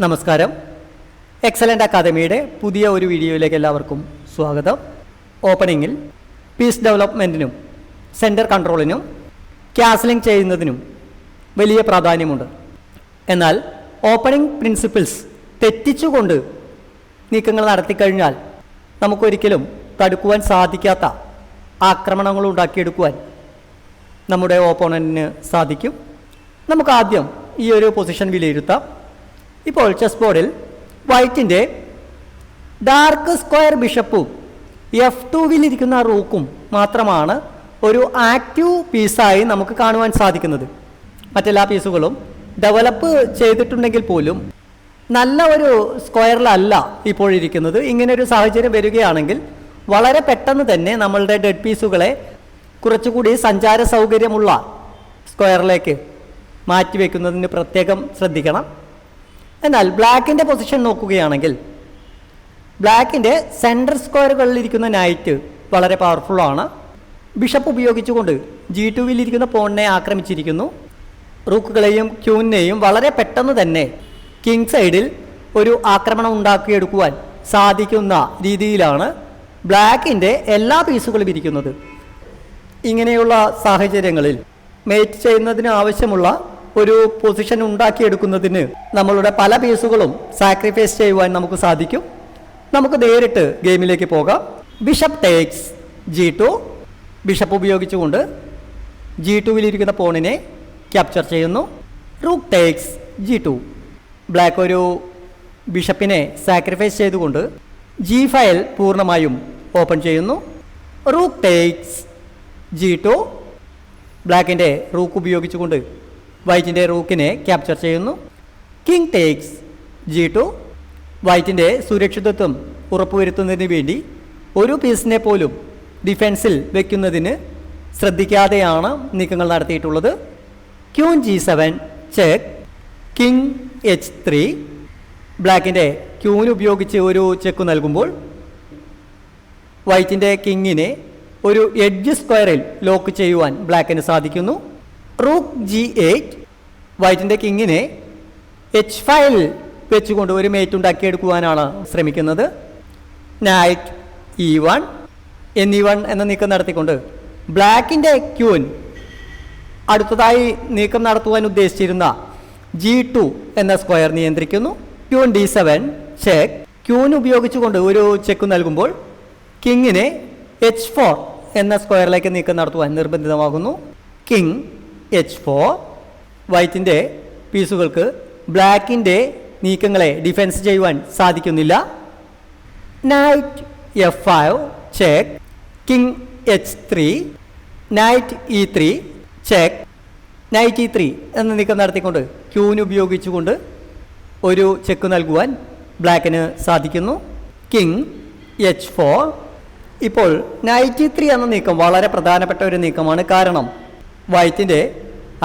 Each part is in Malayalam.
നമസ്കാരം. എക്സലൻ്റ് അക്കാദമിയുടെ പുതിയ ഒരു വീഡിയോയിലേക്ക് എല്ലാവർക്കും സ്വാഗതം. ഓപ്പണിങ്ങിൽ പീസ് ഡെവലപ്മെൻറ്റിനും സെൻറ്റർ കൺട്രോളിനും ക്യാസ്ലിംഗ് ചെയ്യുന്നതിനും വലിയ പ്രാധാന്യമുണ്ട്. എന്നാൽ ഓപ്പണിംഗ് പ്രിൻസിപ്പിൾസ് തെറ്റിച്ചുകൊണ്ട് നീക്കങ്ങൾ നടത്തിക്കഴിഞ്ഞാൽ നമുക്കൊരിക്കലും തടുക്കുവാൻ സാധിക്കാത്ത ആക്രമണങ്ങൾ ഉണ്ടാക്കിയെടുക്കുവാൻ നമ്മുടെ ഓപ്പോണൻറ്റിന് സാധിക്കും. നമുക്ക് ആദ്യം ഈ ഒരു പൊസിഷൻ വിലയിരുത്താം. ഇപ്പോൾ ചെസ് ബോർഡിൽ വൈറ്റിൻ്റെ ഡാർക്ക് സ്ക്വയർ ബിഷപ്പും F2-വിലിരിക്കുന്ന റൂക്കും മാത്രമാണ് ഒരു ആക്റ്റീവ് പീസായി നമുക്ക് കാണുവാൻ സാധിക്കുന്നത്. മറ്റെല്ലാ പീസുകളും ഡെവലപ്പ് ചെയ്തിട്ടുണ്ടെങ്കിൽ പോലും നല്ല ഒരു സ്ക്വയറിലല്ല ഇപ്പോഴിരിക്കുന്നത്. ഇങ്ങനൊരു സാഹചര്യം വരികയാണെങ്കിൽ വളരെ പെട്ടെന്ന് തന്നെ നമ്മളുടെ ഡെഡ് പീസുകളെ കുറച്ചുകൂടി സഞ്ചാര സൗകര്യമുള്ള സ്ക്വയറിലേക്ക് മാറ്റിവെക്കുന്നതിന് പ്രത്യേകം ശ്രദ്ധിക്കണം. എന്നാൽ ബ്ലാക്കിൻ്റെ പൊസിഷൻ നോക്കുകയാണെങ്കിൽ ബ്ലാക്കിൻ്റെ സെൻട്രൽ സ്ക്വയറുകളിലിരിക്കുന്ന നൈറ്റ് വളരെ പവർഫുള്ളാണ്. ബിഷപ്പ് ഉപയോഗിച്ചുകൊണ്ട് G2-വിലിരിക്കുന്ന പോണിനെ ആക്രമിച്ചിരിക്കുന്നു. റൂക്കുകളെയും ക്യൂനെയും വളരെ പെട്ടെന്ന് തന്നെ കിങ് സൈഡിൽ ഒരു ആക്രമണം ഉണ്ടാക്കിയെടുക്കുവാൻ സാധിക്കുന്ന രീതിയിലാണ് ബ്ലാക്കിൻ്റെ എല്ലാ പീസുകളും ഇരിക്കുന്നത്. ഇങ്ങനെയുള്ള സാഹചര്യങ്ങളിൽ മേറ്റ് ചെയ്യുന്നതിന് ആവശ്യമുള്ള ഒരു പൊസിഷൻ ഉണ്ടാക്കിയെടുക്കുന്നതിന് നമ്മളുടെ പല പീസുകളും സാക്രിഫൈസ് ചെയ്യുവാൻ നമുക്ക് സാധിക്കും. നമുക്ക് നേരിട്ട് ഗെയിമിലേക്ക് പോകാം. Bishop takes G2. ബിഷപ്പ് ഉപയോഗിച്ചുകൊണ്ട് G2-വിലിരിക്കുന്ന പോണിനെ ക്യാപ്ചർ ചെയ്യുന്നു. Rook takes G2. ബ്ലാക്ക് ഒരു ബിഷപ്പിനെ സാക്രിഫൈസ് ചെയ്തുകൊണ്ട് G5 പൂർണ്ണമായും ഓപ്പൺ ചെയ്യുന്നു. Rook takes G2. ബ്ലാക്കിൻ്റെ റൂക്ക് ഉപയോഗിച്ചുകൊണ്ട് വൈറ്റിൻ്റെ റൂക്കിനെ ക്യാപ്ചർ ചെയ്യുന്നു. King takes G2. വൈറ്റിൻ്റെ സുരക്ഷിതത്വം ഉറപ്പുവരുത്തുന്നതിന് വേണ്ടി ഒരു പീസിനെ പോലും ഡിഫെൻസിൽ വയ്ക്കുന്നതിന് ശ്രദ്ധിക്കാതെയാണ് നീക്കങ്ങൾ നടത്തിയിട്ടുള്ളത്. Queen G7 check. King H3. ബ്ലാക്കിൻ്റെ ക്യൂൻ ഉപയോഗിച്ച് ഒരു ചെക്ക് നൽകുമ്പോൾ വൈറ്റിൻ്റെ കിങ്ങിനെ ഒരു എഡ്ജ് സ്ക്വയറിൽ ലോക്ക് ചെയ്യുവാൻ ബ്ലാക്കിന് സാധിക്കുന്നു. Rook G8. വൈറ്റിൻ്റെ കിങ്ങിനെ H5 വെച്ചുകൊണ്ട് ഒരു മേറ്റ് ഉണ്ടാക്കിയെടുക്കുവാനാണ് ശ്രമിക്കുന്നത്. നൈറ്റ് E1 എന്നീ1 എന്ന നീക്കം നടത്തിക്കൊണ്ട് ബ്ലാക്കിൻ്റെ ക്യൂൻ അടുത്തതായി നീക്കം നടത്തുവാൻ ഉദ്ദേശിച്ചിരുന്ന G2 എന്ന സ്ക്വയർ നിയന്ത്രിക്കുന്നു. Queen D7 check. ക്യൂൻ ഉപയോഗിച്ചുകൊണ്ട് ഒരു ചെക്ക് നൽകുമ്പോൾ കിങ്ങിനെ H4 എന്ന സ്ക്വയറിലേക്ക് നീക്കം നടത്തുവാൻ നിർബന്ധിതമാകുന്നു. King H4. വൈറ്റിൻ്റെ പീസുകൾക്ക് ബ്ലാക്കിൻ്റെ നീക്കങ്ങളെ ഡിഫെൻസ് ചെയ്യുവാൻ സാധിക്കുന്നില്ല. Night F5 check. King H3. Night E3 check. Night E3 എന്ന നീക്കം നടത്തിക്കൊണ്ട് ക്യൂന് ഉപയോഗിച്ചുകൊണ്ട് ഒരു ചെക്ക് നൽകുവാൻ ബ്ലാക്കിന് സാധിക്കുന്നു. King H4. ഇപ്പോൾ നൈറ്റ് E3 എന്ന നീക്കം വളരെ പ്രധാനപ്പെട്ട ഒരു നീക്കമാണ്. കാരണം വൈറ്റിൻ്റെ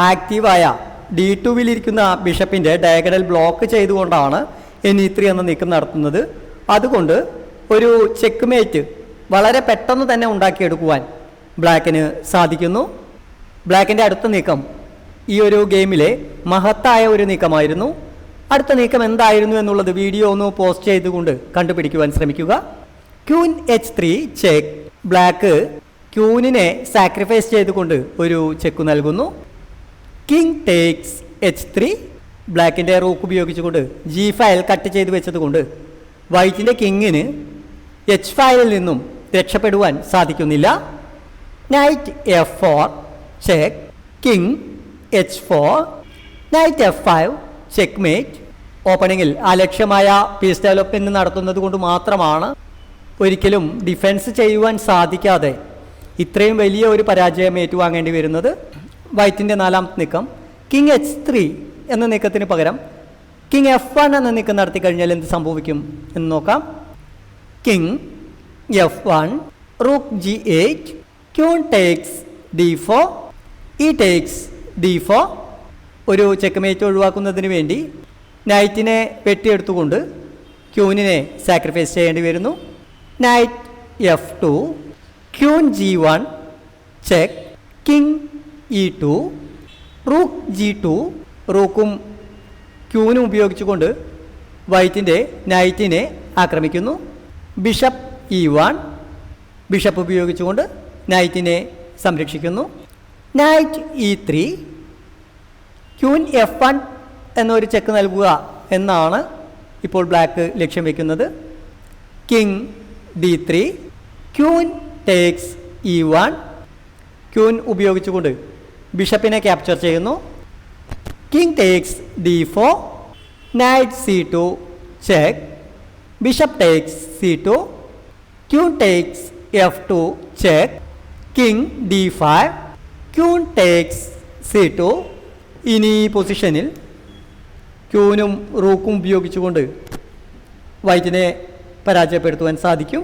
ആക്റ്റീവായ D2-വിലിരിക്കുന്ന ബിഷപ്പിൻ്റെ ഡയഗണൽ ബ്ലോക്ക് ചെയ്തുകൊണ്ടാണ് E3 എന്ന നീക്കം നടത്തുന്നത്. അതുകൊണ്ട് ഒരു ചെക്ക് മേറ്റ് വളരെ പെട്ടെന്ന് തന്നെ ഉണ്ടാക്കിയെടുക്കുവാൻ ബ്ലാക്കിന് സാധിക്കുന്നു. ബ്ലാക്കിൻ്റെ അടുത്ത നീക്കം ഈ ഒരു ഗെയിമിലെ മഹത്തായ ഒരു നീക്കമായിരുന്നു. അടുത്ത നീക്കം എന്തായിരുന്നു എന്നുള്ളത് വീഡിയോ ഒന്ന് പോസ്റ്റ് ചെയ്തുകൊണ്ട് കണ്ടുപിടിക്കുവാൻ ശ്രമിക്കുക. Queen H3 check. ബ്ലാക്ക് ക്യൂനിനെ സാക്രിഫൈസ് ചെയ്തുകൊണ്ട് ഒരു ചെക്ക് നൽകുന്നു. King takes H3. ബ്ലാക്കിൻ്റെ റൂക്ക് ഉപയോഗിച്ചുകൊണ്ട് G5 കട്ട് ചെയ്ത് വെച്ചതുകൊണ്ട് വൈറ്റിൻ്റെ കിങ്ങിന് H5-ൽ നിന്നും രക്ഷപ്പെടുവാൻ സാധിക്കുന്നില്ല. Knight F4 check. King H4. Knight F5 checkmate. ഓപ്പണിങ്ങിൽ അലക്ഷ്യമായ പീസ് ഡെവലപ്മെൻറ്റ് നടത്തുന്നത് കൊണ്ട് മാത്രമാണ് ഒരിക്കലും ഡിഫെൻസ് ചെയ്യുവാൻ സാധിക്കാതെ ഇത്രയും വലിയ ഒരു പരാജയം ഏറ്റുവാങ്ങേണ്ടി വരുന്നത്. വൈറ്റിൻ്റെ നാലാമത്തെ നീക്കം കിങ് H3 എന്ന നീക്കത്തിന് പകരം കിങ് F1 എന്ന നീക്കം നടത്തി കഴിഞ്ഞാൽ എന്ത് സംഭവിക്കും എന്ന് നോക്കാം. King F1. Rook G8. Queen takes D4. E takes D4. ഒരു ചെക്ക് മേറ്റ് ഒഴിവാക്കുന്നതിന് വേണ്ടി നൈറ്റിനെ വെട്ടിയെടുത്തുകൊണ്ട് ക്യൂനിനെ സാക്രിഫൈസ് ചെയ്യേണ്ടി വരുന്നു. Night F2. Queen G1 check. King E2. Rook G2. റൂക്കും ക്യൂനും ഉപയോഗിച്ചുകൊണ്ട് വൈറ്റിൻ്റെ നൈറ്റിനെ ആക്രമിക്കുന്നു. ബിഷപ്പ് E1, ബിഷപ്പ് ഉപയോഗിച്ചുകൊണ്ട് നൈറ്റിനെ സംരക്ഷിക്കുന്നു. നൈറ്റ് E3, ക്യൂൻ F1 എന്നൊരു ചെക്ക് നൽകുക എന്നാണ് ഇപ്പോൾ ബ്ലാക്ക് ലക്ഷ്യം വയ്ക്കുന്നത്. King D3, queen takes E1, queen ഉപയോഗിച്ചുകൊണ്ട് ബിഷപ്പിനെ ക്യാപ്ചർ ചെയ്യുന്നു. King takes D4, night C2 check, bishop takes C2, queen takes F2 check, king D5, queen takes C2. ഇനി ഈ പൊസിഷനിൽ ക്യൂനും റൂക്കും ഉപയോഗിച്ചുകൊണ്ട് വൈറ്റിനെ പരാജയപ്പെടുത്തുവാൻ സാധിക്കും.